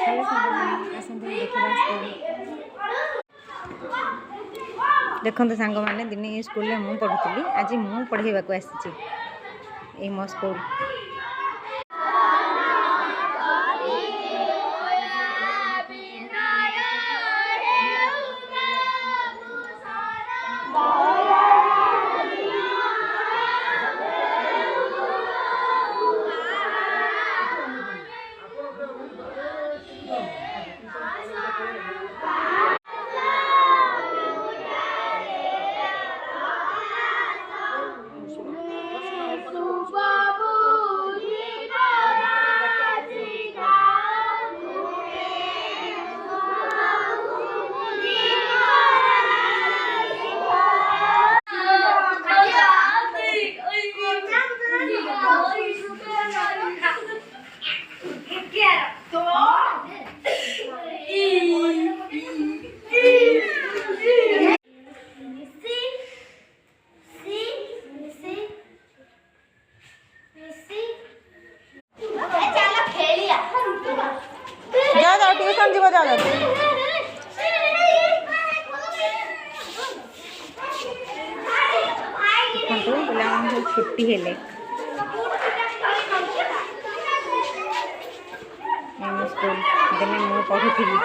Hello साथी आसतु देखा school देखते सांग मैंने दिने ये स्कूल में मुझे पढ़ुली आज मुझे पढ़ाइबा आसी मो स्कूल। ट्यूशन जीव जाओ पिला छुट्टी हेले स्कूल दिने मु पढ़ुली।